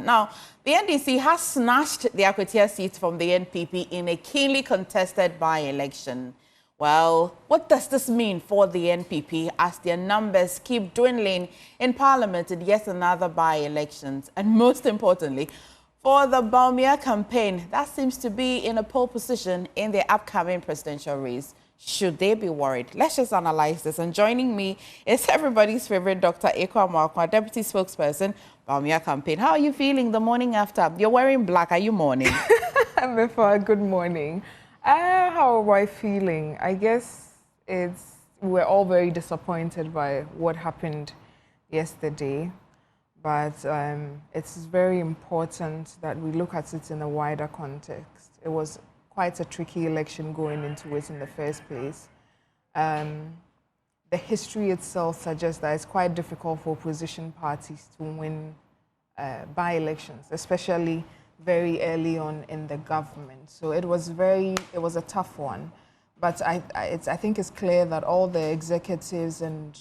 Now, the NDC has snatched the Akwatia seat from the NPP in a keenly contested by-election. Well, what does this mean for the NPP as their numbers keep dwindling in Parliament in yet another by-elections? And most importantly, for the Bawumia campaign, that seems to be in a pole position in the upcoming presidential race. Should they be worried? Let's just analyze this. And joining me is everybody's favorite Dr. Ekua Amoako, Deputy Spokesperson, Bawumia campaign. How are you feeling the morning after? You're wearing black. Are you mourning? Before, good morning. How am I feeling? I guess we're all very disappointed by what happened yesterday. But it's very important that we look at it in a wider context. It was quite a tricky election going into it in the first place. The history itself suggests that it's quite difficult for opposition parties to win by-elections, especially very early on in the government. So it was a tough one. But I think it's clear that all the executives and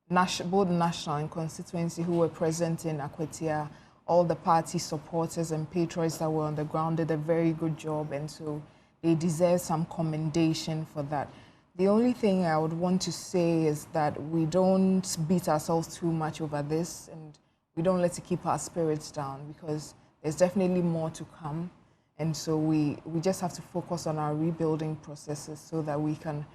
both national and constituency who were present in Akwatia, all the party supporters and patriots that were on the ground did a very good job, and so they deserve some commendation for that. The only thing I would want to say is that we don't beat ourselves too much over this, and we don't let it keep our spirits down, because there's definitely more to come. And so we just have to focus on our rebuilding processes so that we can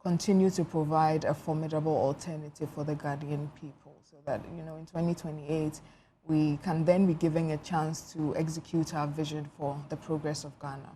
continue to provide a formidable alternative for the Ghanaian people, so that, in 2028, we can then be given a chance to execute our vision for the progress of Ghana.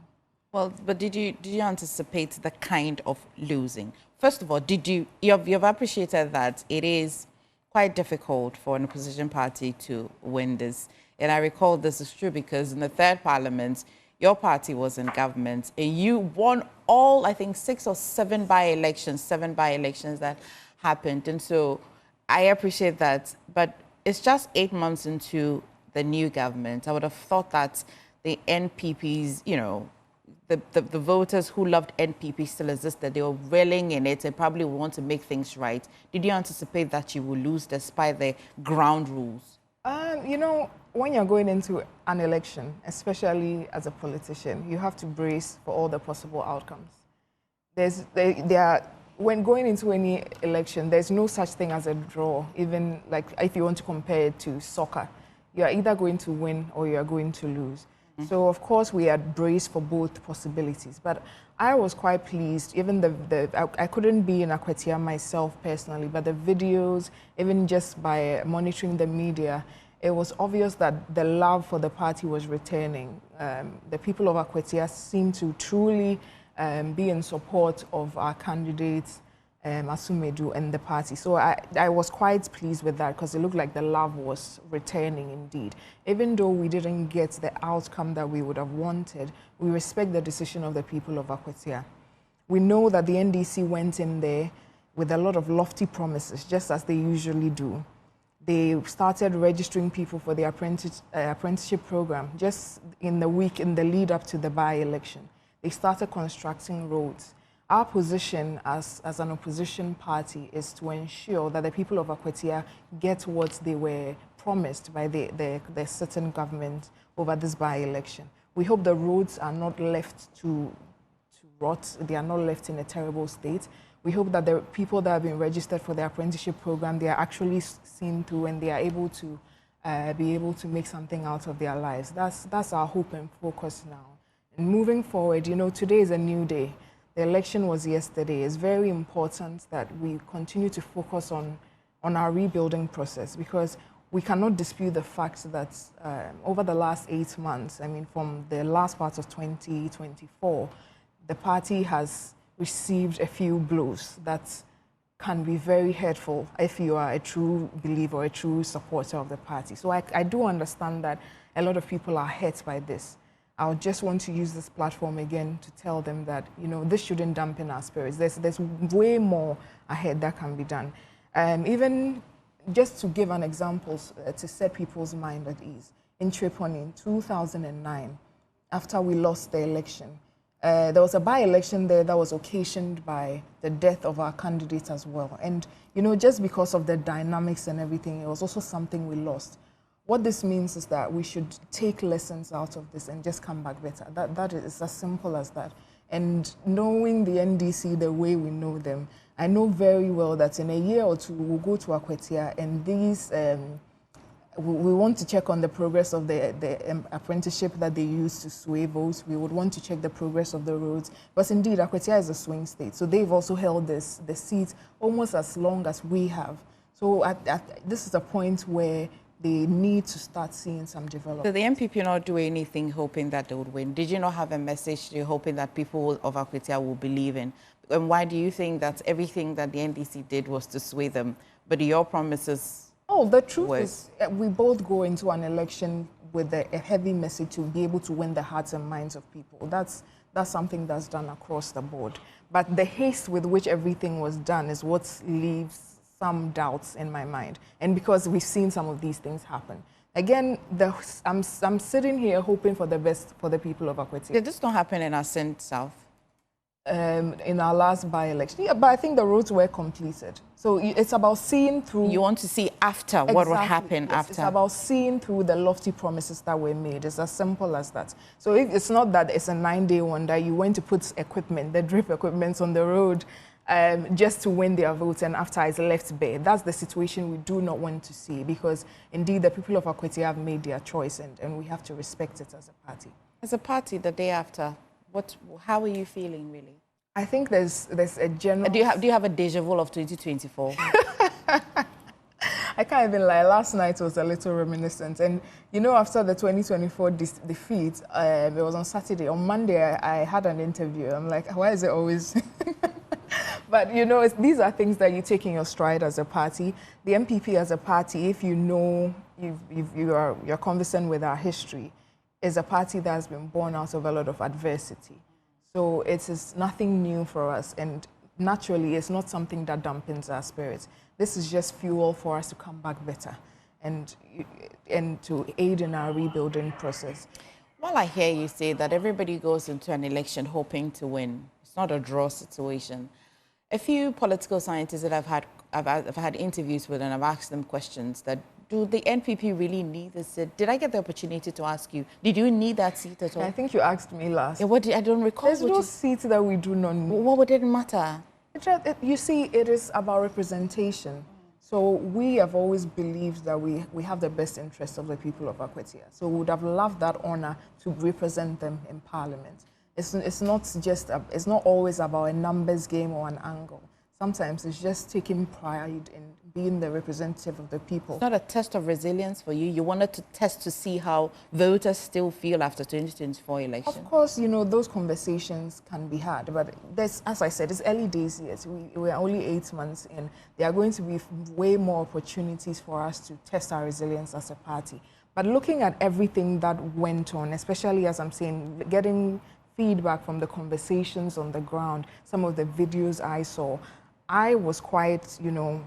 Well, but did you anticipate the kind of losing? First of all, you've appreciated that it is quite difficult for an opposition party to win this. And I recall this is true because in the third parliament, your party was in government and you won all, I think, 6 or 7 by-elections that happened. And so I appreciate that, but it's just 8 months into the new government. I would have thought that the NPPs, the voters who loved NPP still existed. They were reeling in it and probably would want to make things right. Did you anticipate that you would lose despite the ground rules? When you're going into an election, especially as a politician, you have to brace for all the possible outcomes. When going into any election, there's no such thing as a draw, even like if you want to compare it to soccer. You are either going to win or you are going to lose. So, of course, we had braced for both possibilities. But I was quite pleased, even I couldn't be in Akwatia myself personally, but the videos, even just by monitoring the media, it was obvious that the love for the party was returning. The people of Akwatia seemed to truly be in support of our candidates, Asumedu, and the party. So I was quite pleased with that, because it looked like the love was returning indeed. Even though we didn't get the outcome that we would have wanted, we respect the decision of the people of Akwatia. We know that the NDC went in there with a lot of lofty promises, just as they usually do. They started registering people for the apprenticeship program just in the week in the lead up to the by-election. They started constructing roads. Our position as an opposition party is to ensure that the people of Akwatia get what they were promised by the certain government over this by-election. We hope the roads are not left to rot, they are not left in a terrible state. We hope that the people that have been registered for the apprenticeship program, they are actually seen through and they are able to be able to make something out of their lives. That's our hope and focus now. And moving forward, today is a new day. The election was yesterday. It's very important that we continue to focus on our rebuilding process, because we cannot dispute the fact that over the last 8 months, from the last part of 2024, the party has received a few blows that can be very hurtful if you are a true believer, a true supporter of the party. So I do understand that a lot of people are hurt by this. I would just want to use this platform again to tell them that, this shouldn't dampen our spirits. There's way more ahead that can be done. Even just to give an example to set people's mind at ease, in Tripoli in 2009, after we lost the election, there was a by-election there that was occasioned by the death of our candidate as well. And, just because of the dynamics and everything, it was also something we lost. What this means is that we should take lessons out of this and just come back better. That is as simple as that. And knowing the NDC the way we know them, I know very well that in a year or two we'll go to Akwatia, and these we want to check on the progress of the apprenticeship that they use to sway votes. We would want to check the progress of the roads. But indeed, Akwatia is a swing state, so they've also held the seat almost as long as we have. So this is a point where they need to start seeing some development. So the MPP not do anything hoping that they would win? Did you not have a message to hoping that people of Akwatia will believe in? And why do you think that everything that the NDC did was to sway them, but your promises? Oh, the truth is we both go into an election with a heavy message to be able to win the hearts and minds of people. That's something that's done across the board. But the haste with which everything was done is what leaves some doubts in my mind, and because we've seen some of these things happen. Again, I'm sitting here hoping for the best for the people of Akwatia. Did this not happen in Ascent South? In our last by-election, yeah, but I think the roads were completed. So it's about seeing through. You want to see after what would happen after. It's about seeing through the lofty promises that were made. It's as simple as that. So it's not that it's a 9-day wonder. You went to put equipment, the drip equipment on the road, just to win their votes, and after it's left bare. That's the situation we do not want to see, because indeed the people of Akwatia have made their choice, and we have to respect it as a party. As a party, the day after, how are you feeling really? I think there's a general. Do you have a deja vu of 2024? I can't even lie. Last night was a little reminiscent, and you know, after the 2024 defeat, it was on Saturday. On Monday, I had an interview. I'm like, why is it always? But you know, these are things that you take in your stride as a party. The MPP as a party, if you know, you're conversant with our history, is a party that has been born out of a lot of adversity. So it is nothing new for us, and naturally, it's not something that dampens our spirits. This is just fuel for us to come back better and to aid in our rebuilding process. Well, I hear you say that everybody goes into an election hoping to win. It's not a draw situation. A few political scientists that I've had interviews with, and I've asked them questions that, do the NPP really need this seat? Did I get the opportunity to ask you, did you need that seat at all? I think you asked me last. Yeah, I don't recall. There's no seat that we do not need. What would it matter? You see, it is about representation. So we have always believed that we have the best interests of the people of Akwatia. So we would have loved that honor to represent them in Parliament. It's not always about a numbers game or an angle. Sometimes it's just taking pride in being the representative of the people. It's not a test of resilience for you. You wanted to test to see how voters still feel after 2024 election. Of course, you know, those conversations can be had, but as I said, it's early days yet. We're only 8 months in. There are going to be way more opportunities for us to test our resilience as a party. But looking at everything that went on, especially as I'm saying, getting feedback from the conversations on the ground, some of the videos I saw, I was quite, you know,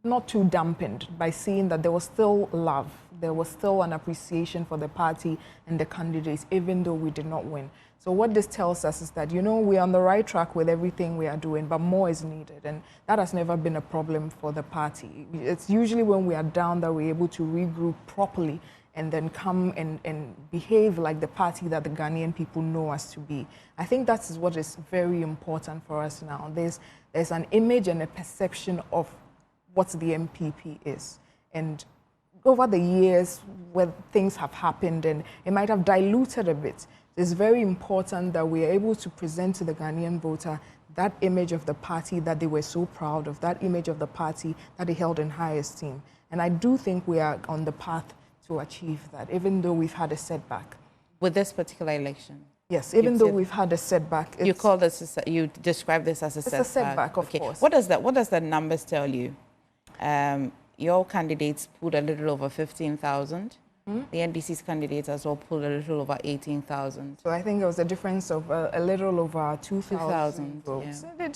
not too dampened by seeing that there was still love. There was still an appreciation for the party and the candidates, even though we did not win. So what this tells us is that, you know, we're on the right track with everything we are doing, but more is needed. And that has never been a problem for the party. It's usually when we are down that we're able to regroup properly and then come and behave like the party that the Ghanaian people know us to be. I think that is what is very important for us now. There's an image and a perception of what the MPP is. And over the years, where things have happened and it might have diluted a bit, it's very important that we are able to present to the Ghanaian voter that image of the party that they were so proud of, that image of the party that they held in high esteem. And I do think we are on the path to achieve that, even though we've had a setback. With this particular election? Yes, even though we've had a setback. You describe this as a setback? It's a setback, of course. What does the numbers tell you? Your candidates pulled a little over 15,000. The NDC's candidates as well pulled a little over 18,000. So I think it was a difference of a little over 2,000 votes. Yeah.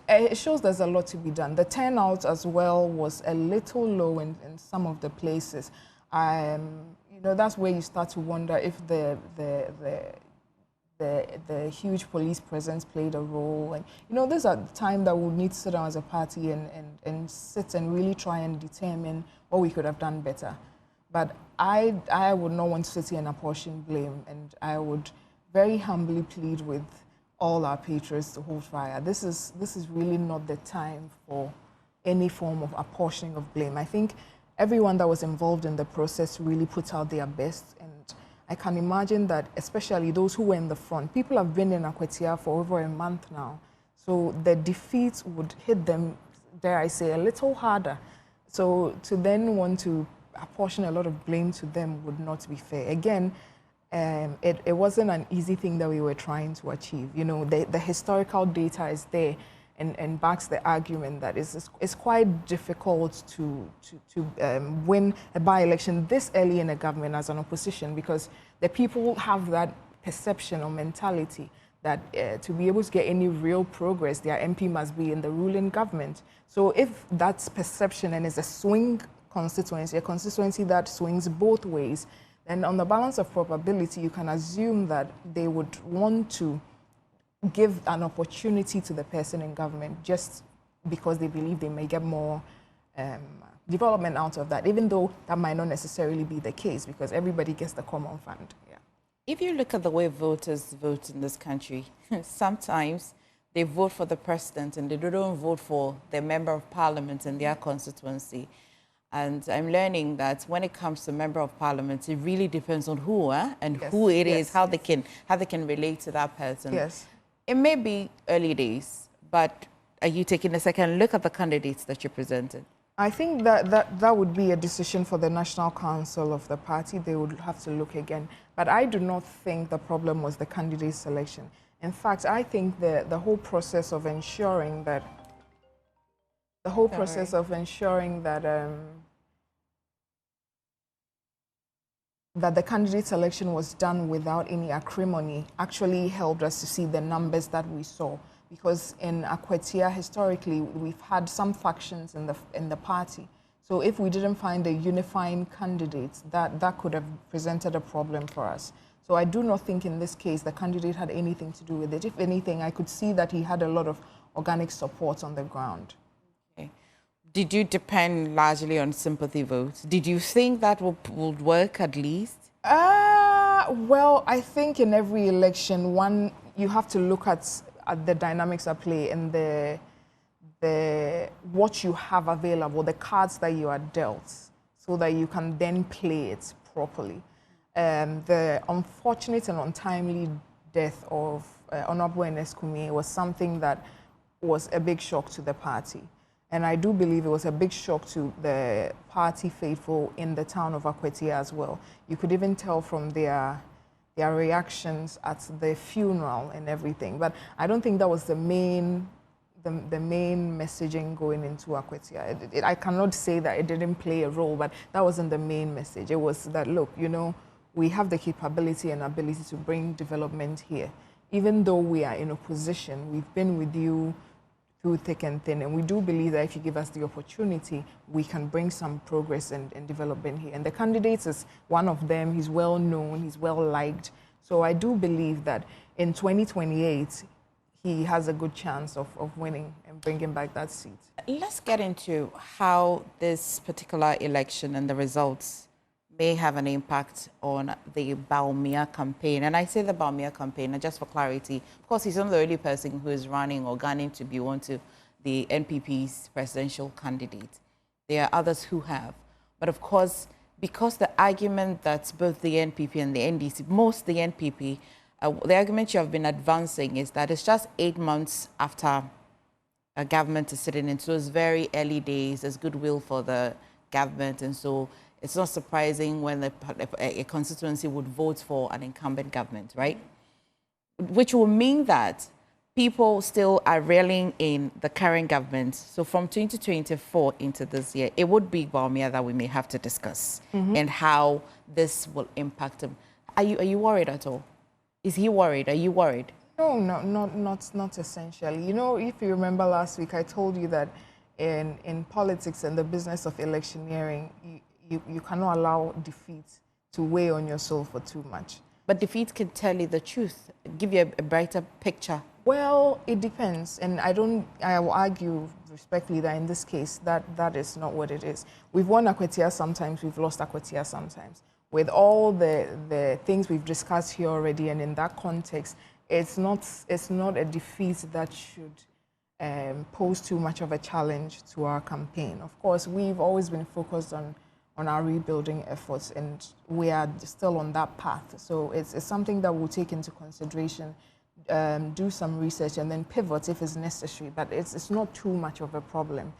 It shows there's a lot to be done. The turnout as well was a little low in some of the places. You know, that's where you start to wonder if the huge police presence played a role. And you know, there's a time that we'll need to sit down as a party and sit and really try and determine what we could have done better. But I would not want to sit here and apportion blame, and I would very humbly plead with all our patriots to hold fire. This is really not the time for any form of apportioning of blame. I think everyone that was involved in the process really put out their best, and I can imagine that especially those who were in the front, people have been in Akwatia for over a month now, so the defeat would hit them, dare I say, a little harder. So to then want to apportion a lot of blame to them would not be fair. Again, it wasn't an easy thing that we were trying to achieve. You know, the historical data is there and backs the argument that it's quite difficult to win a by-election this early in a government as an opposition, because the people have that perception or mentality that to be able to get any real progress, their MP must be in the ruling government. So if that's perception and is a swing constituency, a constituency that swings both ways, then on the balance of probability, you can assume that they would want to give an opportunity to the person in government just because they believe they may get more development out of that, even though that might not necessarily be the case, because everybody gets the common fund. Yeah. If you look at the way voters vote in this country, sometimes they vote for the president and they don't vote for the member of parliament in their constituency. And I'm learning that when it comes to member of parliament, it really depends on who and yes. who it yes. is, how they can relate to that person. Yes. It may be early days, but are you taking a second look at the candidates that you presented? I think that would be a decision for the National Council of the party. They would have to look again. But I do not think the problem was the candidate selection. In fact, I think the whole process of ensuring that that the candidate selection was done without any acrimony actually helped us to see the numbers that we saw. Because in Akwatia, historically, we've had some factions in the party. So if we didn't find a unifying candidate, that could have presented a problem for us. So I do not think in this case the candidate had anything to do with it. If anything, I could see that he had a lot of organic support on the ground. Okay. Did you depend largely on sympathy votes? Did you think that would work at least? Well, I think in every election, you have to look at the dynamics at play and what you have available, the cards that you are dealt, so that you can then play it properly. The unfortunate and untimely death of Honorable Eneskumie was something that was a big shock to the party. And I do believe it was a big shock to the party faithful in the town of Akwatia as well. You could even tell from their reactions at the funeral and everything. But I don't think that was the main messaging going into Akwatia. I cannot say that it didn't play a role, but that wasn't the main message. It was that, look, you know, we have the capability and ability to bring development here. Even though we are in opposition, we've been with you through thick and thin, and we do believe that if you give us the opportunity, we can bring some progress and development here. And the candidate is one of them. He's well known, he's well liked. So I do believe that in 2028, he has a good chance of winning and bringing back that seat. Let's get into how this particular election and the results may have an impact on the Bawumia campaign. And I say the Bawumia campaign, and just for clarity, of course, he's not the only person who is running or gunning to be one to the NPP's presidential candidate. There are others who have. But of course, because the argument that both the NPP and the NDC, most the NPP, the argument you have been advancing is that it's just 8 months after a government is sitting in. So it's very early days. There's goodwill for the government. And so it's not surprising when a constituency would vote for an incumbent government, right? Which will mean that people still are railing in the current government. So from 2024 into this year, it would be Bawumia that we may have to discuss and how this will impact him. Are you worried at all? Is he worried? Are you worried? No, not essentially. You know, if you remember last week, I told you that in politics and the business of electioneering, you cannot allow defeat to weigh on your soul for too much. But defeat can tell you the truth, give you a brighter picture. Well, it depends, and I will argue respectfully that in this case, that is not what it is. We've won Akwatia sometimes, we've lost Akwatia sometimes. With all the things we've discussed here already, and in that context, it's not a defeat that should pose too much of a challenge to our campaign. Of course, we've always been focused on our rebuilding efforts, and we are still on that path. So it's something that we'll take into consideration, do some research, and then pivot if it's necessary. But it's not too much of a problem.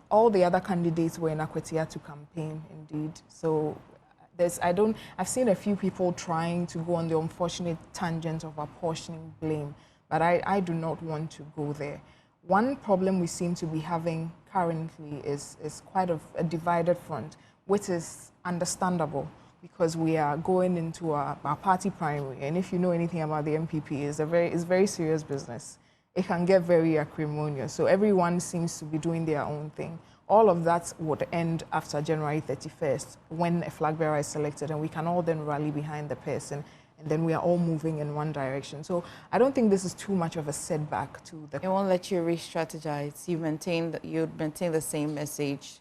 All the other candidates were in Akwatia to campaign, indeed. So I've seen a few people trying to go on the unfortunate tangent of apportioning blame, but I do not want to go there. One problem we seem to be having currently is quite a divided front, which is understandable because we are going into our party primary, and if you know anything about the MPP, it's very serious business. It can get very acrimonious, so everyone seems to be doing their own thing. All of that would end after January 31st when a flag bearer is selected, and we can all then rally behind the person, and then we are all moving in one direction. So I don't think this is too much of a setback to the... It won't let you re-strategize. You'd maintain the same message.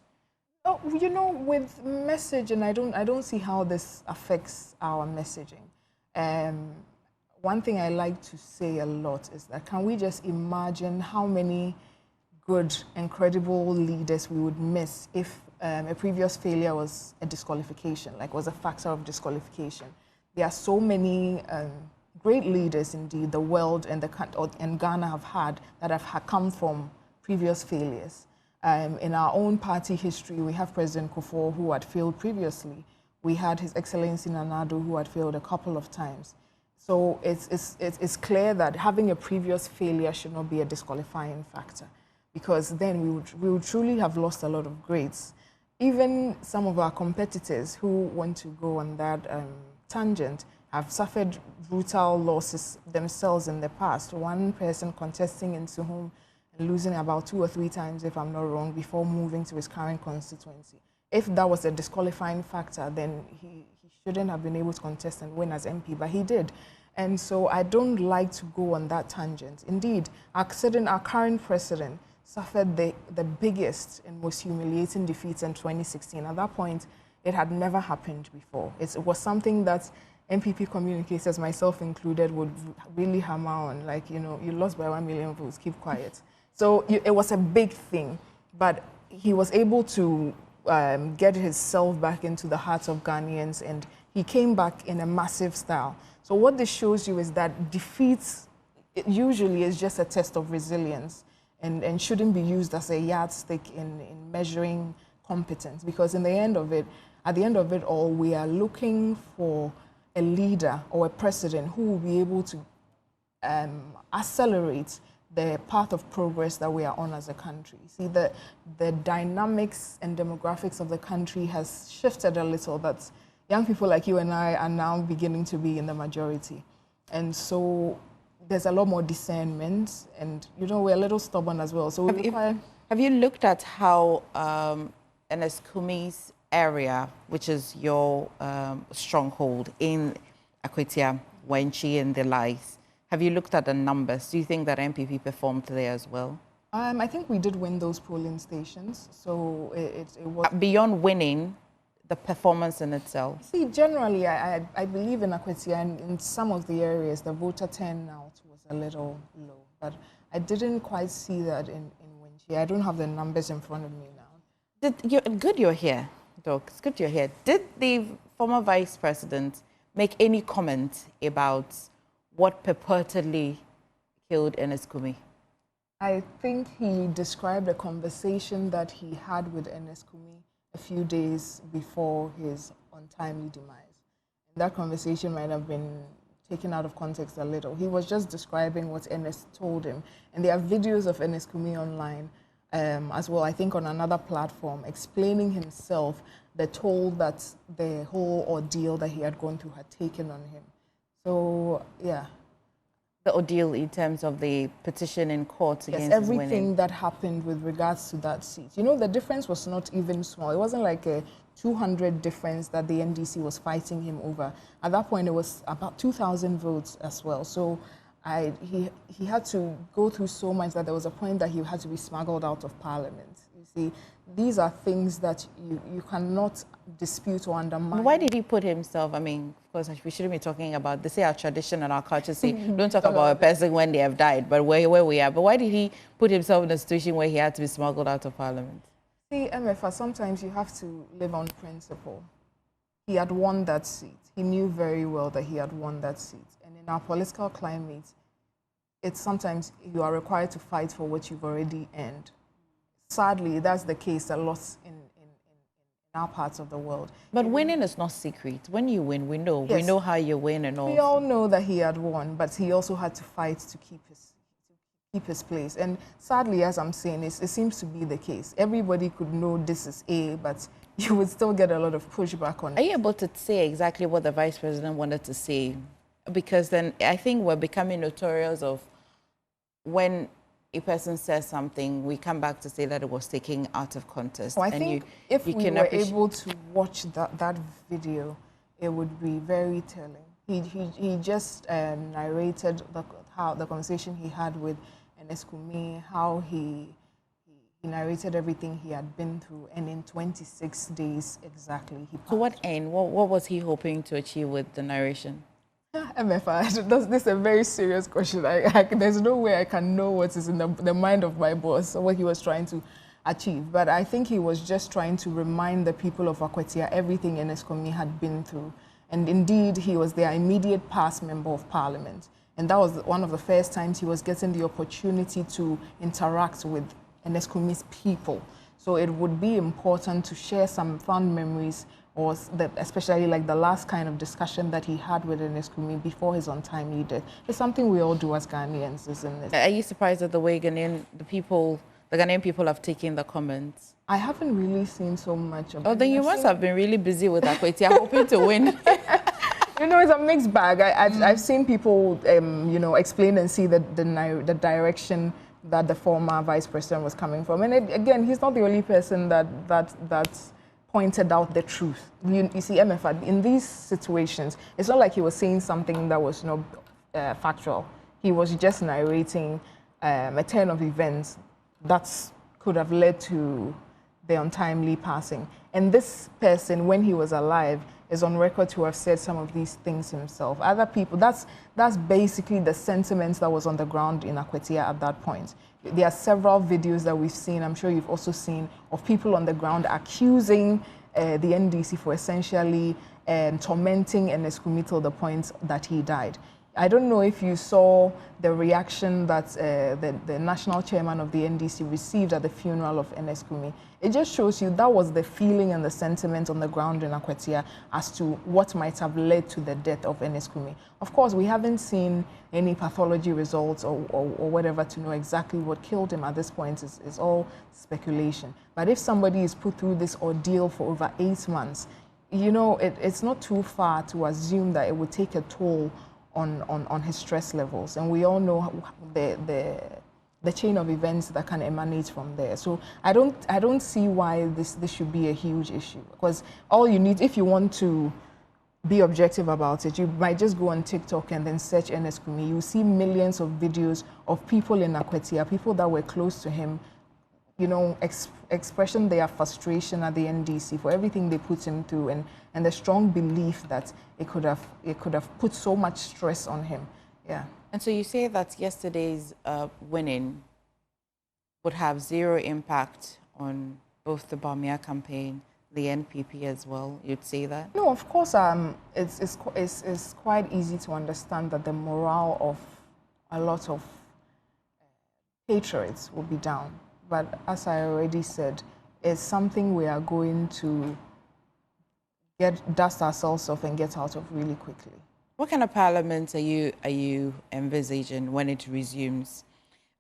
Oh, you know, with messaging, I don't see how this affects our messaging. One thing I like to say a lot is that can we just imagine how many good, incredible leaders we would miss if a previous failure was a disqualification, like was a factor of disqualification. There are so many great leaders, indeed, the world and Ghana have had that have come from previous failures. In our own party history, we have President Kufuor, who had failed previously. We had His Excellency Nana Addo, who had failed a couple of times. So it's clear that having a previous failure should not be a disqualifying factor, because then we would truly have lost a lot of greats. Even some of our competitors who want to go on that tangent have suffered brutal losses themselves in the past. One person contesting in Suhum and losing about 2 or 3 times, if I'm not wrong, before moving to his current constituency. If that was a disqualifying factor, then he shouldn't have been able to contest and win as MP, but he did. And so I don't like to go on that tangent. Indeed, our current president suffered the biggest and most humiliating defeats in 2016. At that point, it had never happened before. It was something that MPP communicators, myself included, would really hammer on, like, you know, you lost by 1 million votes, keep quiet. So it was a big thing, but he was able to get himself back into the hearts of Ghanaians, and he came back in a massive style. So what this shows you is that defeats usually is just a test of resilience, and shouldn't be used as a yardstick in measuring competence, because at the end of it all, we are looking for a leader or a president who will be able to accelerate the path of progress that we are on as a country. See, the dynamics and demographics of the country has shifted a little, that young people like you and I are now beginning to be in the majority. And so there's a lot more discernment, and, you know, we're a little stubborn as well. So have you looked at how Ernest Kumi's area, which is your stronghold in Akwatia, Wenchi and the likes, have you looked at the numbers? Do you think that MPP performed there as well? I think we did win those polling stations, so it was... Beyond winning, the performance in itself? See, generally, I believe in Akwatia, and in some of the areas, the voter turnout was a little low, but I didn't quite see that in Wenchi. I don't have the numbers in front of me now. Good you're here, Doc. It's good you're here. Did the former vice president make any comment about what purportedly killed Ernest Kumi? I think he described a conversation that he had with Ernest Kumi a few days before his untimely demise. And that conversation might have been taken out of context a little. He was just describing what Ernest told him. And there are videos of Ernest Kumi online as well, I think on another platform, explaining himself the toll that the whole ordeal that he had gone through had taken on him. So, yeah. The ordeal in terms of the petition in court against yes, everything that happened with regards to that seat. You know, the difference was not even small. It wasn't like a 200 difference that the NDC was fighting him over. At that point, it was about 2,000 votes as well. So he had to go through so much that there was a point that he had to be smuggled out of Parliament. You see, these are things that you cannot dispute or undermine. Why did he put himself, I mean, of course, we shouldn't be talking about, they say our tradition and our culture say, don't talk about a person when they have died, but where we are. But why did he put himself in a situation where he had to be smuggled out of Parliament? See, MFA, sometimes you have to live on principle. He had won that seat. He knew very well that he had won that seat. And in our political climate, it's sometimes you are required to fight for what you've already earned. Sadly, that's the case a lot in our parts of the world. But winning is not secret. When you win, we know. Yes. We know how you win and all. We all know that he had won, but he also had to fight to keep his place. And sadly, as I'm saying, it seems to be the case. Everybody could know this is A, but you would still get a lot of pushback on it. Are you able to say exactly what the Vice President wanted to say? Because then I think we're becoming notorious of when a person says something, we come back to say that it was taken out of context. Well, I think if we were able to watch that video, it would be very telling. He just narrated how the conversation he had with Enescumi, how he narrated everything he had been through, and in 26 days exactly, he passed. To what end? What was he hoping to achieve with the narration? MFA, this is a very serious question. There's no way I can know what is in the mind of my boss or what he was trying to achieve. But I think he was just trying to remind the people of Akwatia everything Enescumi had been through. And indeed, he was their immediate past member of Parliament. And that was one of the first times he was getting the opportunity to interact with Enescumi's people. So it would be important to share some fond memories, or especially like the last kind of discussion that he had with Enescumi before his untimely death. It's something we all do as Ghanaians, isn't it? Are you surprised at the way the Ghanaian people have taken the comments? I haven't really seen so much of it. Oh, then you must have been really busy with Akwatia, hoping to win. You know, it's a mixed bag. I've seen people, you know, explain and see the direction that the former vice president was coming from. And again, he's not the only person that pointed out the truth. You see, MFA, in these situations, it's not like he was saying something that was, you know, factual. He was just narrating a turn of events that could have led to the untimely passing. And this person, when he was alive, is on record to have said some of these things himself. Other people, that's basically the sentiments that was on the ground in Akwatia at that point. There are several videos that we've seen, I'm sure you've also seen, of people on the ground accusing the NDC for essentially tormenting Enescumi till the point that he died. I don't know if you saw the reaction that the national chairman of the NDC received at the funeral of Enescumi. It just shows you that was the feeling and the sentiment on the ground in Akwatia as to what might have led to the death of Enescumi. Of course, we haven't seen any pathology results or whatever to know exactly what killed him at this point. It's all speculation. But if somebody is put through this ordeal for over 8 months, you know, it's not too far to assume that it would take a toll on his stress levels, and we all know the chain of events that can emanate from there. So I don't see why this should be a huge issue, because all you need, if you want to be objective about it, you might just go on TikTok and then search Enescumi. You see millions of videos of people in Akwatia, people that were close to him, you know, expressing their frustration at the NDC for everything they put him through, and the strong belief that it could have put so much stress on him. Yeah. And so you say that yesterday's winning would have zero impact on both the Bawumia campaign, the NPP as well. You'd say that? No, of course. It's quite easy to understand that the morale of a lot of patriots will be down. But as I already said, it's something we are going to dust ourselves off and get out of really quickly. What kind of parliament are you envisaging when it resumes?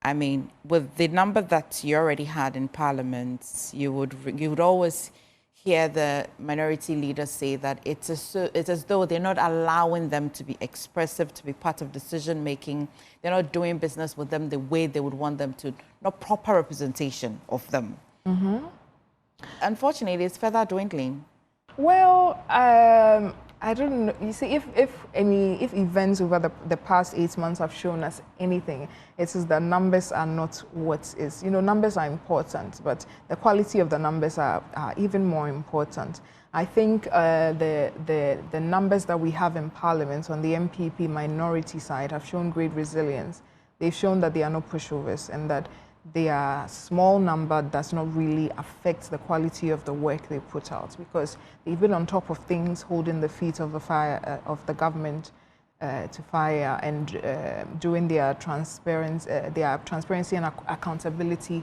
I mean, with the number that you already had in parliament, you would always hear the minority leaders say that it's as though they're not allowing them to be expressive, to be part of decision making. They're not doing business with them the way they would want them to. Not proper representation of them. Mm-hmm. Unfortunately, it's further dwindling. Well, I don't know. You see, if events over the past 8 months have shown us anything, it is that numbers are not what is. You know, numbers are important, but the quality of the numbers are even more important. I think the numbers that we have in Parliament on the MPP minority side have shown great resilience. They've shown that they are not pushovers and that their small number does not really affect the quality of the work they put out, because they've been on top of things, holding the feet of the fire of the government to fire, and doing their transparency and accountability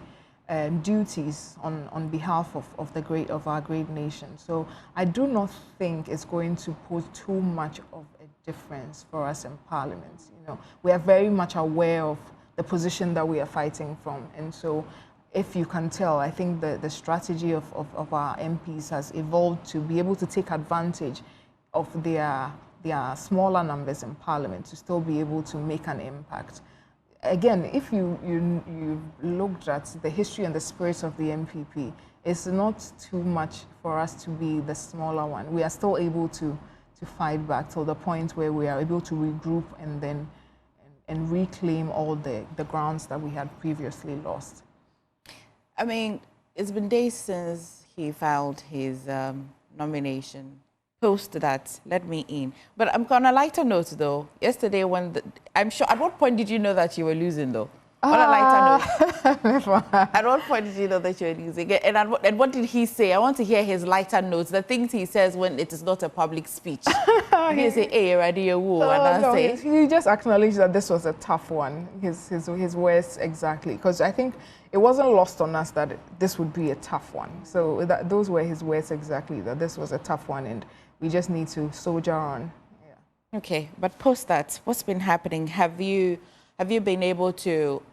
duties on behalf of our great nation. So I do not think it's going to pose too much of a difference for us in Parliament. You know, we are very much aware of the position that we are fighting from. And so if you can tell, I think the strategy of our MPs has evolved to be able to take advantage of their smaller numbers in Parliament to still be able to make an impact. Again, if you looked at the history and the spirit of the MPP, it's not too much for us to be the smaller one. We are still able to fight back till the point where we are able to regroup and reclaim all the grounds that we had previously lost. I mean, it's been days since he filed his nomination. Post that, let me in. But I'm on a lighter note, though. Yesterday, I'm sure, at what point did you know that you were losing, though? On a lighter note. At what point did you know that you were losing? And what did he say? I want to hear his lighter notes, the things he says when it is not a public speech. He say, "Hey, ready, he just acknowledged that this was a tough one. His words exactly, because I think it wasn't lost on us that this would be a tough one. So those were his words exactly, that this was a tough one, and we just need to soldier on. Yeah. Okay, but post that, what's been happening? Have you been able to,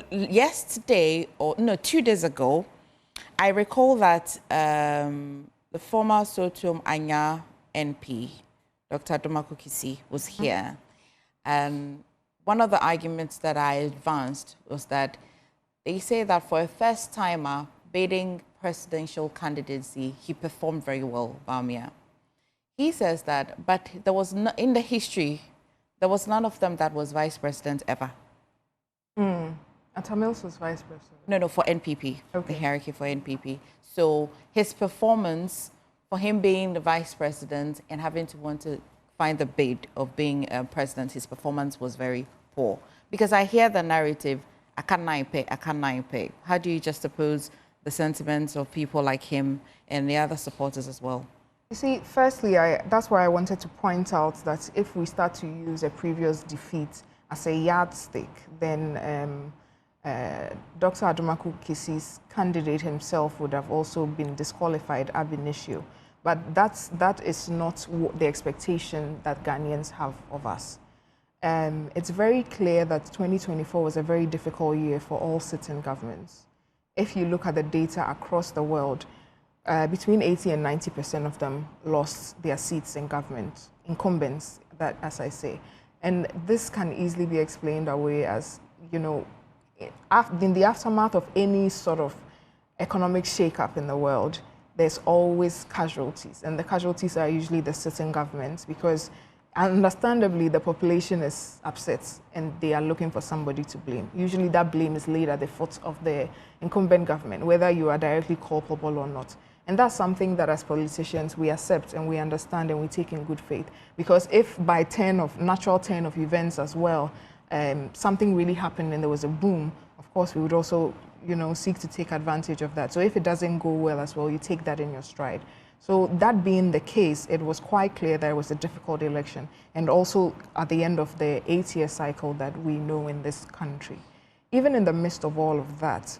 yesterday, or no, 2 days ago, I recall that the former Sotum Anya NP, Dr. Amoako Kisi, was here. And one of the arguments that I advanced was that they say that for a first-timer bidding presidential candidacy, he performed very well, Bawumia. He says that, but there was no, in the history, there was none of them that was vice president ever. Atamils was vice president? No, for NPP, okay. The hierarchy for NPP. So his performance, for him being the vice president and having to want to find the bid of being president, his performance was very poor. Because I hear the narrative, I can't pay. How do you juxtapose the sentiments of people like him and the other supporters as well? You see, firstly, that's why I wanted to point out that if we start to use a previous defeat as a yardstick, then Dr. Amoako Kisi's candidate himself would have also been disqualified ab initio. But that is not the expectation that Ghanaians have of us. It's very clear that 2024 was a very difficult year for all sitting governments. If you look at the data across the world, between 80 and 90% of them lost their seats in government, incumbents, that, as I say. And this can easily be explained away as, you know, in the aftermath of any sort of economic shake-up in the world, there's always casualties. And the casualties are usually the sitting governments, because understandably, the population is upset and they are looking for somebody to blame. Usually that blame is laid at the foot of the incumbent government, whether you are directly culpable or not. And that's something that as politicians we accept and we understand and we take in good faith. Because if by natural turn of events as well, something really happened and there was a boom, of course we would also, you know, seek to take advantage of that. So if it doesn't go well as well, you take that in your stride. So that being the case, it was quite clear that it was a difficult election, and also at the end of the 8-year cycle that we know in this country. Even in the midst of all of that,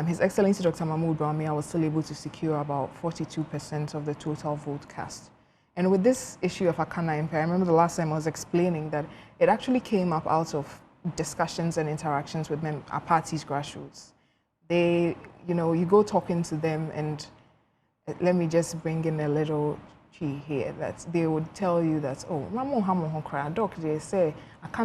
His Excellency Dr. Mahmoud Bawumia was still able to secure about 42% of the total vote cast. And with this issue of Akana Impe, I remember the last time I was explaining that it actually came up out of discussions and interactions with our party's grassroots. They, you know, you go talking to them, and let me just bring in a little key here, that they would tell you that, oh, they say, and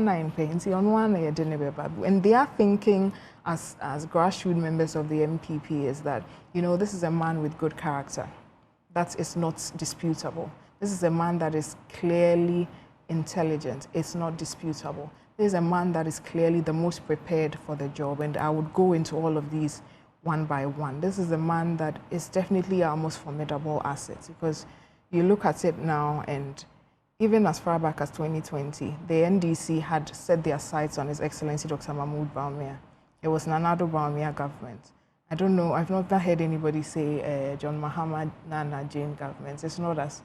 they are thinking as grassroots members of the MPP is that, you know, this is a man with good character. that is not disputable. This is a man that is clearly intelligent. It's not disputable. This is a man that is clearly the most prepared for the job, and I would go into all of these one by one. This is a man that is definitely our most formidable asset, because you look at it now, and even as far back as 2020, the NDC had set their sights on His Excellency Dr. Mahmoud Bawumia. It was Nana-Addo Bawumia government. I don't know, I've not heard anybody say John Mahama, Nana Jane government. It's not as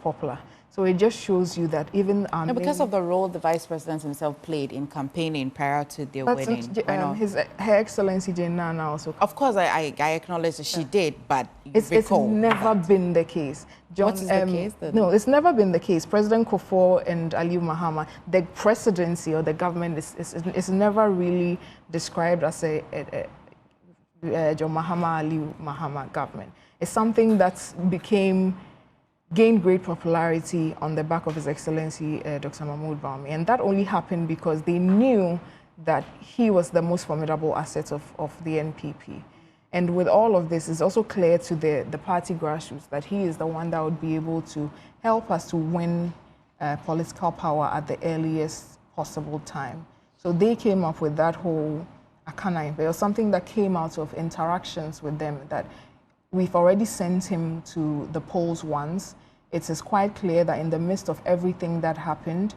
popular. So it just shows you that even our because of the role the Vice President himself played in campaigning prior to their wedding. Her Excellency Jane Nana also. Of course, I acknowledge that she did, but it's never been the case. What is the case then? No, it's never been the case. President Kufuor and Aliyu Mahama, the presidency or the government is never really described as a John Mahama, Aliyu Mahama government. It's something that gained great popularity on the back of His Excellency Dr. Mahmoud Bawumia, and that only happened because they knew that he was the most formidable asset of the NPP. And with all of this, it's also clear to the party grassroots that he is the one that would be able to help us to win political power at the earliest possible time. So they came up with that whole Akana. It was something that came out of interactions with them, that we've already sent him to the polls once. It is quite clear that in the midst of everything that happened,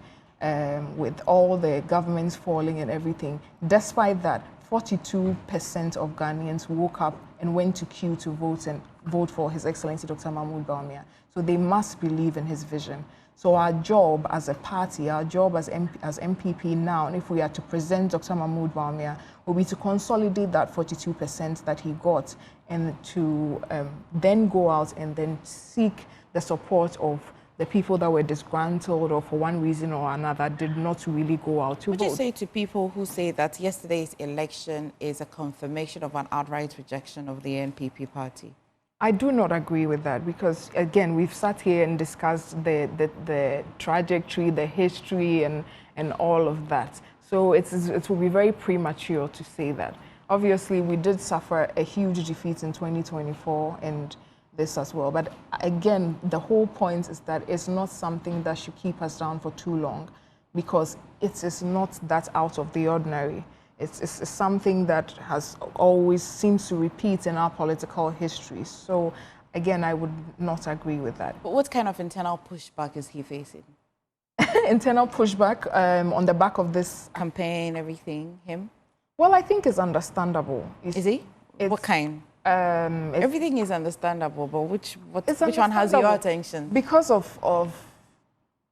with all the governments falling and everything, despite that, 42% of Ghanaians woke up and went to queue to vote for His Excellency Dr. Mahmoud Bawumia. So they must believe in his vision. So our job as a party, our job as MPP now, and if we are to present Dr. Mahmoud Bawumia, will be to consolidate that 42% that he got, and to then go out and then seek the support of the people that were disgruntled or for one reason or another did not really go out to vote. What do you say to people who say that yesterday's election is a confirmation of an outright rejection of the NPP party? I do not agree with that, because again, we've sat here and discussed the trajectory, the history, and all of that. So it will be very premature to say that. Obviously, we did suffer a huge defeat in 2024 and this as well. But again, the whole point is that it's not something that should keep us down for too long, because it is not that out of the ordinary. It's something that has always seems to repeat in our political history. So again, I would not agree with that. But what kind of internal pushback is he facing? Internal pushback on the back of this campaign, everything, him? Well, I think it's understandable. Is he? What kind? Everything is understandable, but which one has your attention? Because of,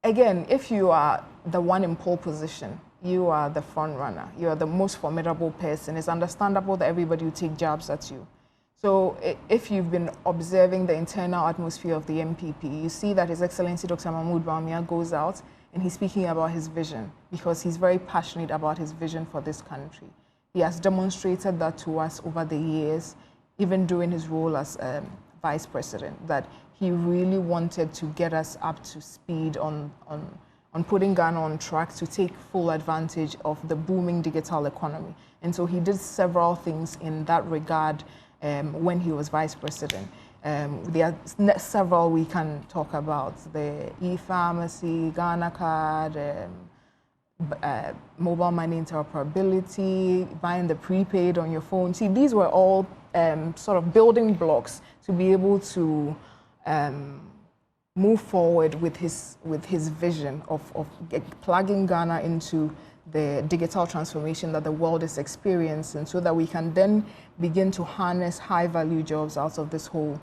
again, if you are the one in pole position, you are the front runner, you are the most formidable person, it's understandable that everybody will take jabs at you. So if you've been observing the internal atmosphere of the MPP, you see that His Excellency Dr. Mahmoud Bawumia goes out and he's speaking about his vision, because he's very passionate about his vision for this country. He has demonstrated that to us over the years, even during his role as Vice President, that he really wanted to get us up to speed on putting Ghana on track to take full advantage of the booming digital economy. And so he did several things in that regard when he was Vice President. There are several we can talk about: the e-pharmacy, Ghana card, mobile money interoperability, buying the prepaid on your phone. See, these were all sort of building blocks to be able to move forward with his vision of plugging Ghana into the digital transformation that the world is experiencing, so that we can then begin to harness high-value jobs out of this whole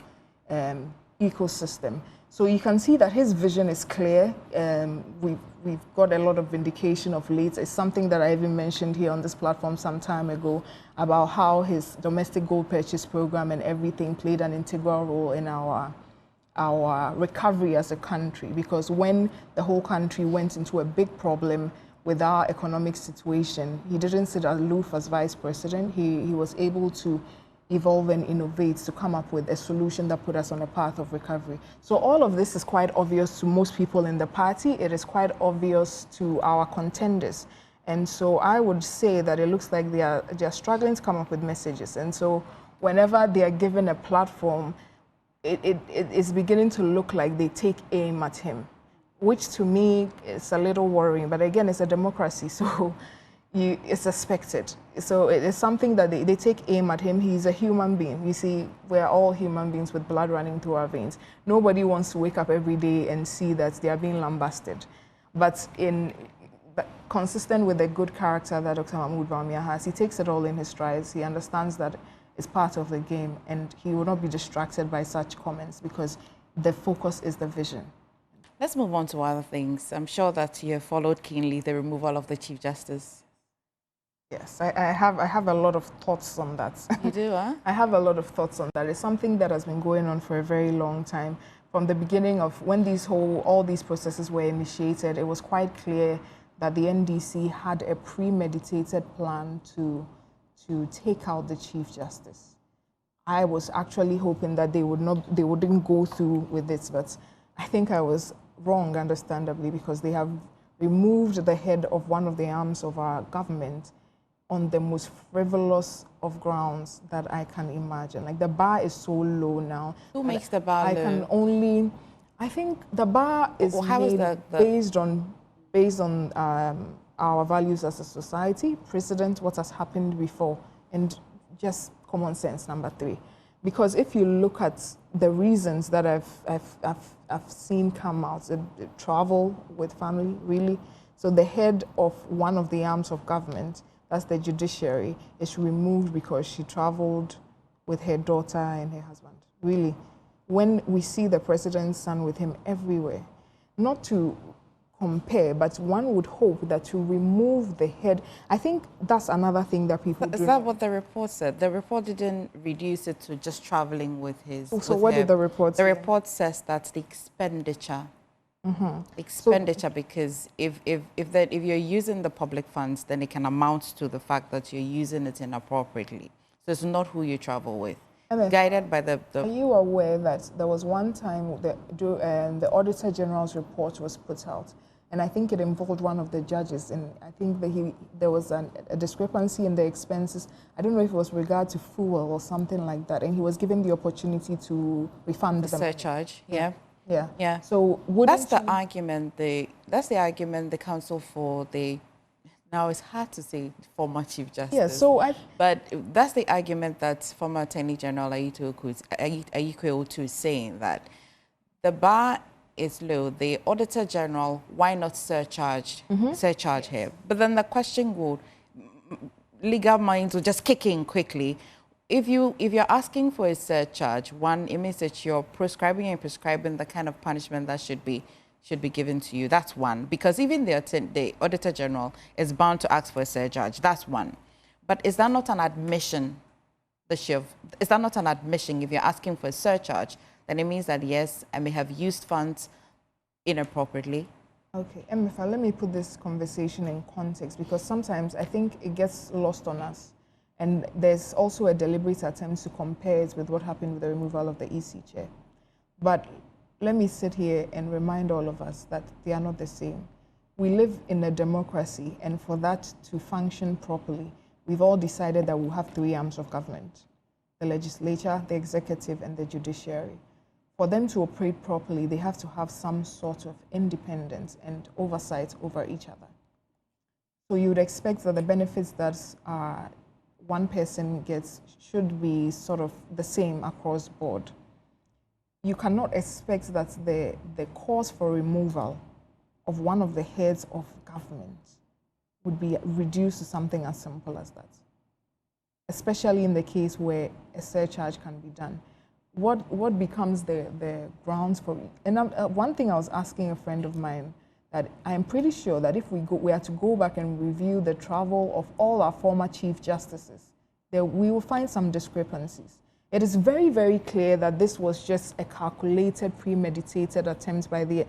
ecosystem. So you can see that his vision is clear. We've got a lot of vindication of late. It's something that I even mentioned here on this platform some time ago, about how his domestic gold purchase program and everything played an integral role in our recovery as a country. Because when the whole country went into a big problem with our economic situation, he didn't sit aloof as Vice President. He was able to evolve and innovate to come up with a solution that put us on a path of recovery. So all of this is quite obvious to most people in the party. It is quite obvious to our contenders. And so I would say that it looks like they are struggling to come up with messages. And so whenever they are given a platform, it is beginning to look like they take aim at him, which to me is a little worrying. But again, it's a democracy, so it's expected. So it is something that they take aim at him. He's a human being. You see, we're all human beings with blood running through our veins. Nobody wants to wake up every day and see that they are being lambasted. But consistent with the good character that Dr. Mahmoud Bawumia has, he takes it all in his strides. He understands that it's part of the game, and he will not be distracted by such comments because the focus is the vision. Let's move on to other things. I'm sure that you have followed keenly the removal of the Chief Justice. Yes, I have a lot of thoughts on that. You do, huh? I have a lot of thoughts on that. It's something that has been going on for a very long time. From the beginning of when all these processes were initiated, it was quite clear that the NDC had a premeditated plan to take out the Chief Justice. I was actually hoping that they wouldn't go through with this, but I think I was wrong, understandably, because they have removed the head of one of the arms of our government on the most frivolous of grounds that I can imagine. Like, the bar is so low now. Who makes the bar low? I think the bar is based on our values as a society, precedent, what has happened before, and just common sense, number 3. Because if you look at the reasons that I've seen come out, travel with family, really. So the head of one of the arms of government, that's the judiciary, is removed because she traveled with her daughter and her husband. Really, when we see the president's son with him everywhere, not to compare, but one would hope that to remove the head, I think that's another thing that people do. Is that what the report said? The report didn't reduce it to just traveling with his. So what did the report say? The report says that the expenditure. Because if you're using the public funds, then it can amount to the fact that you're using it inappropriately. So it's not who you travel with. Guided by the. Are you aware that there was one time the Auditor General's report was put out, and I think it involved one of the judges, and I think that there was a discrepancy in the expenses. I don't know if it was regard to fuel or something like that, and he was given the opportunity to refund them. Surcharge, yeah. Yeah. So that's the argument. That's the argument the counsel for the. Now it's hard to say former Chief Justice. Yeah. So but that's the argument that former Attorney General Ekua Amoako is saying, that the bar is low. The Auditor General, why not surcharge here? But then the question would, legal minds will just kick in quickly. If you're asking for a surcharge, one, it means that you're prescribing the kind of punishment that should be given to you. That's one. Because even the Auditor General is bound to ask for a surcharge. That's one. But is that not an admission? Is that not an admission? If you're asking for a surcharge, then it means that, yes, I may have used funds inappropriately. Okay, Emefa, let me put this conversation in context, because sometimes I think it gets lost on us. And there's also a deliberate attempt to compare it with what happened with the removal of the EC chair. But let me sit here and remind all of us that they are not the same. We live in a democracy, and for that to function properly, we've all decided that we'll have 3 arms of government: the legislature, the executive, and the judiciary. For them to operate properly, they have to have some sort of independence and oversight over each other. So you would expect that the benefits that one person gets should be sort of the same across board. You cannot expect that the cause for removal of one of the heads of government would be reduced to something as simple as that, especially in the case where a surcharge can be done. What becomes the grounds for it? And one thing I was asking a friend of mine, that I'm pretty sure that if we are to go back and review the travel of all our former Chief Justices, we will find some discrepancies. It is very, very clear that this was just a calculated, premeditated attempt by the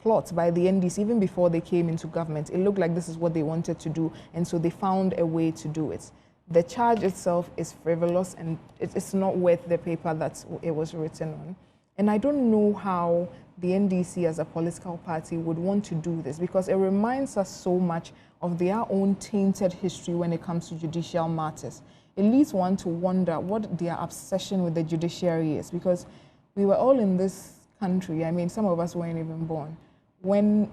plot by the NDC even before they came into government. It looked like this is what they wanted to do, and so they found a way to do it. The charge itself is frivolous, and it's not worth the paper that it was written on. And I don't know how the NDC as a political party would want to do this, because it reminds us so much of their own tainted history when it comes to judicial matters. it leads one to wonder what their obsession with the judiciary is, because we were all in this country, I mean, some of us weren't even born, when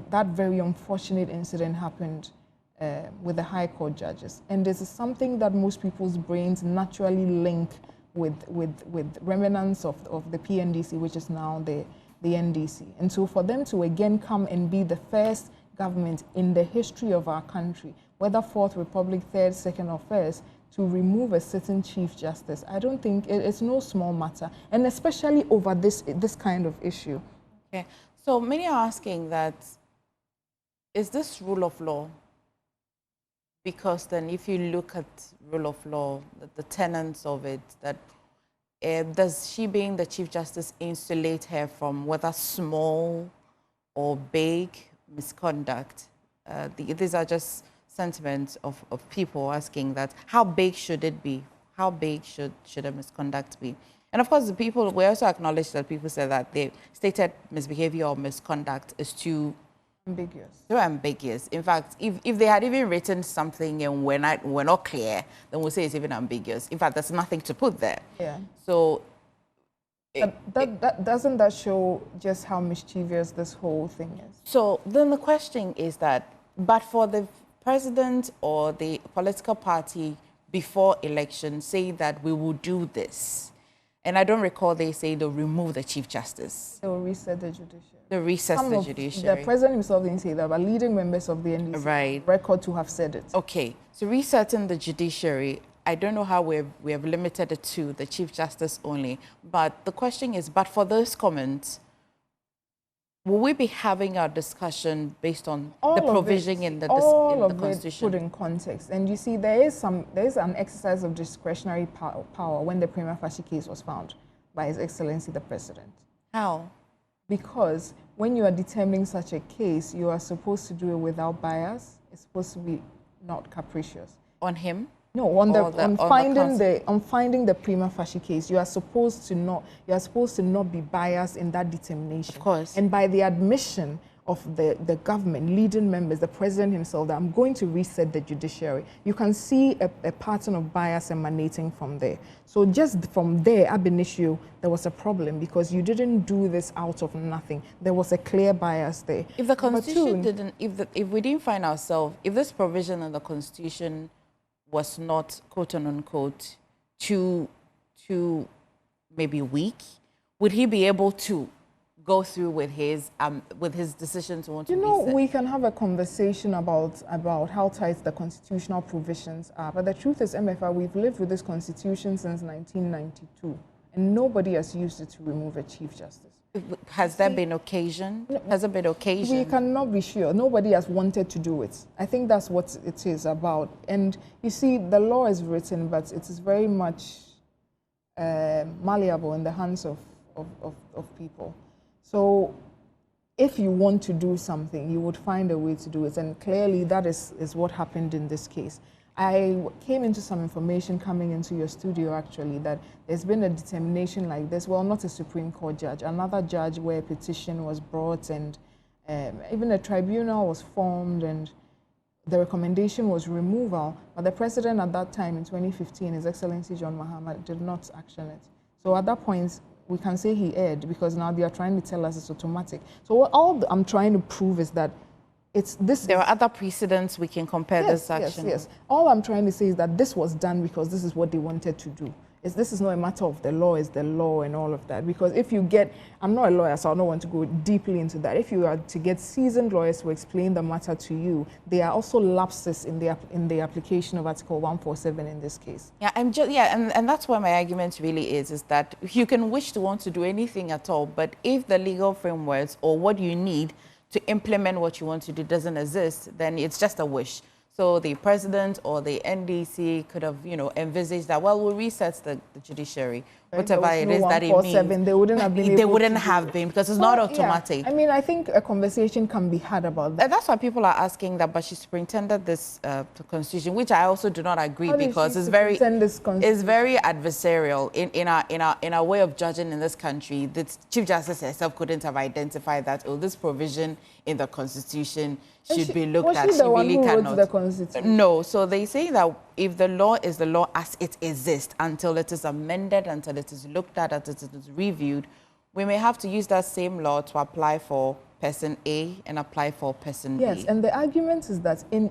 that very unfortunate incident happened with the High Court judges. And this is something that most people's brains naturally link with remnants of the PNDC, which is now the NDC. And so for them to again come and be the first government in the history of our country, whether Fourth Republic, Third, Second, or First, to remove a certain Chief Justice, I don't think it's no small matter, and especially over this kind of issue. Okay, so many are asking that, is this rule of law? Because then if you look at rule of law, the tenets of it, that does she being the Chief Justice insulate her from whether small or big misconduct? These are just sentiments of people asking that, how big should it be? How big should a misconduct be? And of course, the people, we also acknowledge that people say that the stated misbehavior or misconduct is too ambiguous. Too ambiguous. In fact, if they had even written something and we're not clear, then we'll say it's even ambiguous. In fact, there's nothing to put there. Yeah. So doesn't that show just how mischievous this whole thing is? So then the question is that, but for the president or the political party before election saying that we will do this, and I don't recall they say they'll remove the Chief Justice. They will reset the judiciary. The recess the judiciary. The president himself didn't say that, but leading members of the NDC record to have said it. Okay, so resetting the judiciary, I don't know how we have limited it to the Chief Justice only, but the question is, but for those comments, will we be having our discussion based on the provision in the Constitution? Put in context, and you see, there is an exercise of discretionary power when the prima facie case was found by His Excellency the President. How? Because when you are determining such a case, you are supposed to do it without bias. It's supposed to be not capricious. On him? No, on finding the prima facie case, you are supposed to not be biased in that determination. Of course. And by the admission of the government, leading members, the president himself, that I'm going to reset the judiciary, you can see a pattern of bias emanating from there. So just from there, ab initio, there was a problem because you didn't do this out of nothing. There was a clear bias there. If the Constitution didn't, if we didn't find ourselves, if this provision in the Constitution was not, quote unquote, too maybe weak, would he be able to go through with his decision to want to reset? We can have a conversation about how tight the constitutional provisions are, but the truth is, MFR, we've lived with this constitution since 1992, and nobody has used it to remove a Chief Justice. Has there been occasion? Has there been occasion? We cannot be sure. Nobody has wanted to do it. I think that's what it is about. And you see, the law is written, but it is very much malleable in the hands of people. So if you want to do something, you would find a way to do it. And clearly that is what happened in this case. I came into some information coming into your studio, actually, that there's been a determination like this. Well, not a Supreme Court judge, another judge where a petition was brought and even a tribunal was formed and the recommendation was removal. But the president at that time in 2015, His Excellency John Mahama, did not action it. So at that point, we can say he erred because now they are trying to tell us it's automatic. So all I'm trying to prove is that there are other precedents we can compare this action. Yes. All I'm trying to say is that this was done because this is what they wanted to do. This is not a matter of the law, it's the law and all of that. Because if you get, I'm not a lawyer, so I don't want to go deeply into that. If you are to get seasoned lawyers to explain the matter to you, there are also lapses in the application of Article 147 in this case. Yeah, and that's why my argument really is that you can wish to want to do anything at all, but if the legal frameworks or what you need to implement what you want to do doesn't exist, then it's just a wish. So the president or the NDC could have, envisaged that, well, we'll reset the judiciary, whatever it is that it means. They wouldn't have been They wouldn't have been because it's not automatic. Yeah. I mean, I think a conversation can be had about that. That's why people are asking that, but she superintended this constitution, which I also do not agree because it's very adversarial in our way of judging in this country. The Chief Justice herself couldn't have identified that, this provision in the Constitution should be looked at. She really cannot. The Constitution? No, so they say that if the law is the law as it exists until it is amended, until it is looked at, until it is reviewed, we may have to use that same law to apply for person A and apply for person B. Yes, and the argument is that in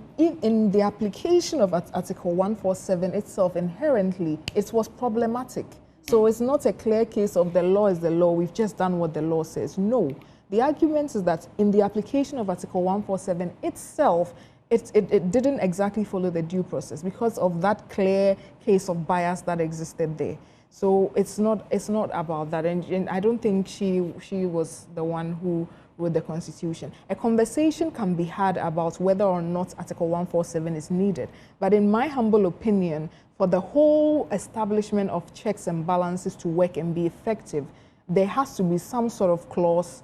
the application of Article 147 itself, inherently, it was problematic. So it's not a clear case of the law is the law, we've just done what the law says. No. The argument is that in the application of Article 147 itself, it didn't exactly follow the due process because of that clear case of bias that existed there. So it's not about that. And I don't think she was the one who wrote the Constitution. A conversation can be had about whether or not Article 147 is needed. But in my humble opinion, for the whole establishment of checks and balances to work and be effective, there has to be some sort of clause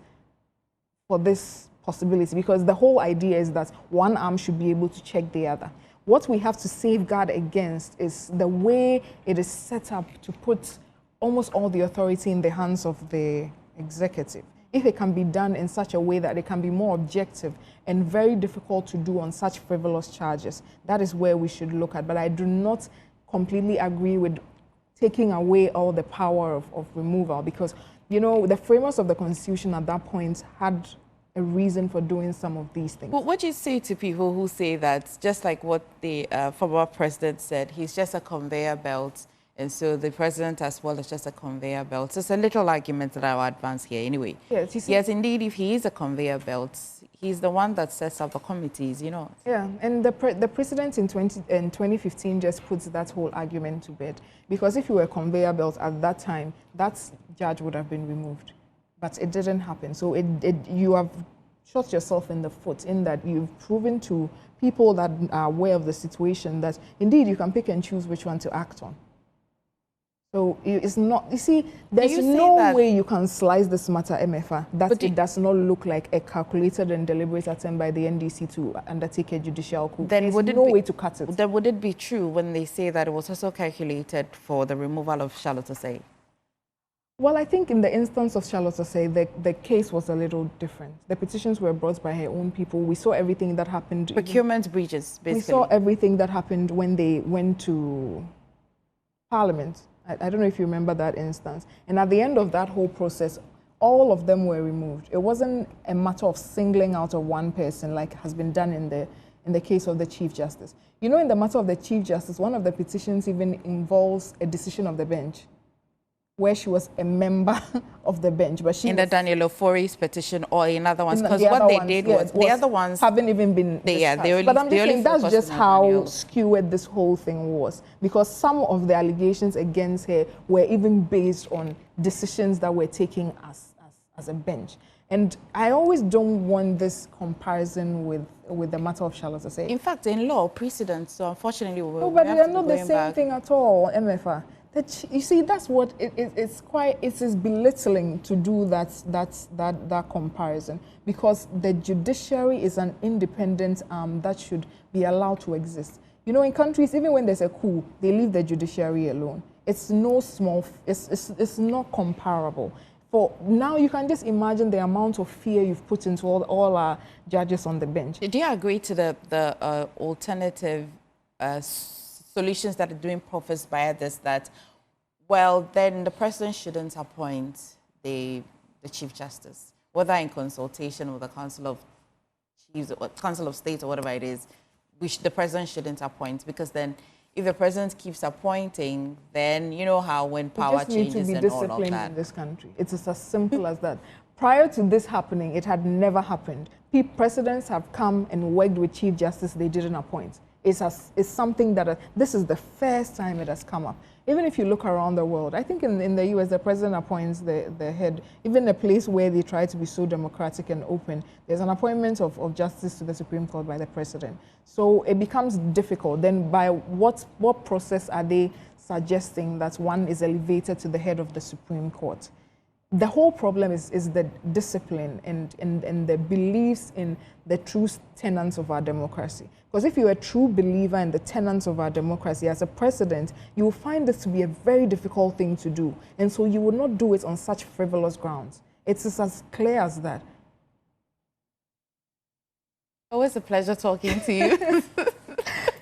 for this possibility, because the whole idea is that one arm should be able to check the other. What we have to safeguard against is the way it is set up to put almost all the authority in the hands of the executive. If it can be done in such a way that it can be more objective and very difficult to do on such frivolous charges, that is where we should look at. But I do not completely agree with taking away all the power of removal, because, you know, the framers of the Constitution at that point had a reason for doing some of these things. But what do you say to people who say that, just like what the former president said, he's just a conveyor belt, and so the president as well is just a conveyor belt? So it's a little argument that I'll advance here anyway. Yes, you see, yes, indeed, if he is a conveyor belt, he's the one that sets up the committees, you know. Yeah, and the president in 2015 just puts that whole argument to bed. Because if you were a conveyor belt at that time, that judge would have been removed. But it didn't happen. So you have shot yourself in the foot in that you've proven to people that are aware of the situation that indeed you can pick and choose which one to act on. So it's not, you see, there's no way you can slice this matter, MFA, that it does not look like a calculated and deliberate attempt by the NDC to undertake a judicial coup. Then there's no way to cut it. Then would it be true when they say that it was also calculated for the removal of Charlotte Osei? Well, I think in the instance of Charlotte Osei, the case was a little different. The petitions were brought by her own people. We saw everything that happened. Procurement breaches, basically. We saw everything that happened when they went to Parliament. I don't know if you remember that instance. And at the end of that whole process, all of them were removed. It wasn't a matter of singling out of one person like has been done in the case of the Chief Justice. You know, in the matter of the Chief Justice, one of the petitions even involves a decision of the bench, where she was a member of the bench, but she in the Daniel Ofori's petition or in other ones, because what they did was the other ones haven't even been discussed. But I'm just saying that's just how skewed this whole thing was, because some of the allegations against her were even based on decisions that were taken as a bench. And I always don't want this comparison with the matter of Charlotte Osei. In fact, in law, precedents, so unfortunately, but they're not the same thing at all, MFA. You see, that's what it is belittling to do that comparison, because the judiciary is an independent arm that should be allowed to exist. You know, in countries, even when there's a coup, they leave the judiciary alone. It's no small, it's not comparable. For now, you can just imagine the amount of fear you've put into all our judges on the bench. Do you agree to the alternative solutions that are doing profits by others, that, well, then the president shouldn't appoint the Chief Justice, whether in consultation with the Council of Chiefs or Council of State or whatever it is, the president shouldn't appoint, because then if the president keeps appointing, then you know how when power changes and all of that. We just need to be disciplined in this country. It's as simple as that. Prior to this happening, it had never happened. Presidents have come and worked with Chief Justice they didn't appoint. It's something that this is the first time it has come up. Even if you look around the world, I think in the US, the president appoints the head. Even a place where they try to be so democratic and open, there's an appointment of justice to the Supreme Court by the president. So it becomes difficult. Then by what process are they suggesting that one is elevated to the head of the Supreme Court? The whole problem is the discipline and the beliefs in the true tenets of our democracy. Because if you're a true believer in the tenets of our democracy as a president, you will find this to be a very difficult thing to do. And so you will not do it on such frivolous grounds. It's as clear as that. Always a pleasure talking to you.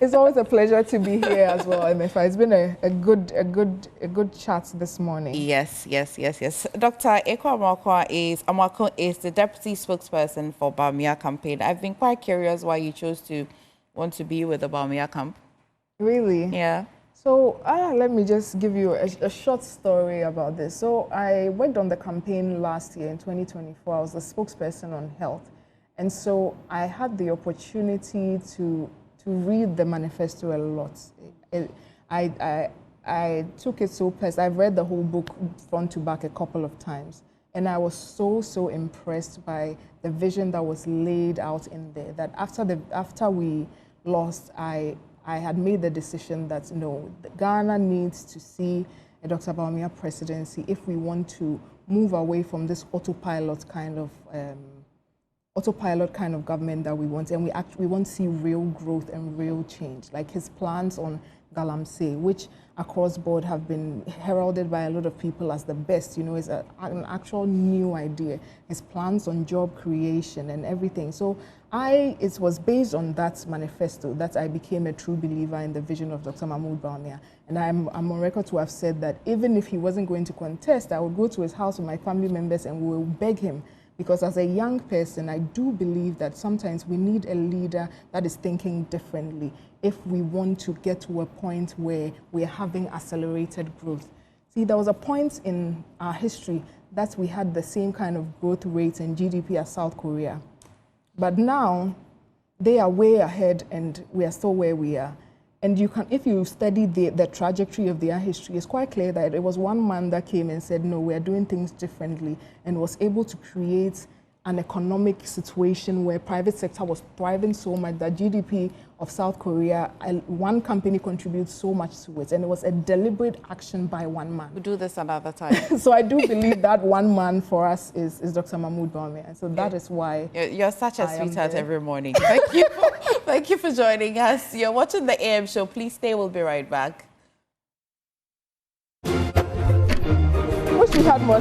It's always a pleasure to be here as well, MFI. It's been a good chat this morning. Yes. Dr. Ekua Amoako is the deputy spokesperson for Bawumia campaign. I've been quite curious why you chose to want to be with the Bawumia camp. Really? Yeah. So let me just give you a short story about this. So I worked on the campaign last year in 2024. I was the spokesperson on health. And so I had the opportunity to read the manifesto a lot. I took it so personally. I've read the whole book front to back a couple of times. And I was so impressed by the vision that was laid out in there, that after we lost, I had made the decision that, Ghana needs to see a Dr. Bawumia presidency if we want to move away from this autopilot kind of government that we want, and we want to see real growth and real change. Like his plans on Galamsey, which across board have been heralded by a lot of people as the best, is an actual new idea. His plans on job creation and everything. So it was based on that manifesto that I became a true believer in the vision of Dr. Mahmoud Bawumia. And I'm on record to have said that even if he wasn't going to contest, I would go to his house with my family members and we will beg him. Because as a young person, I do believe that sometimes we need a leader that is thinking differently if we want to get to a point where we're having accelerated growth. See, there was a point in our history that we had the same kind of growth rates and GDP as South Korea. But now, they are way ahead and we are still where we are. And if you study the trajectory of their history, it's quite clear that it was one man that came and said, no, we are doing things differently, and was able to create an economic situation where private sector was thriving so much that GDP of South Korea, one company contributes so much to it, and it was a deliberate action by one man. We'll do this another time. So I do believe that one man for us is Dr. Mahmoud Bawumia, and so that is why you're such a sweetheart every morning. Thank you. Thank you for joining us. You're watching the AM show. Please stay. We'll be right back. Wish we had more.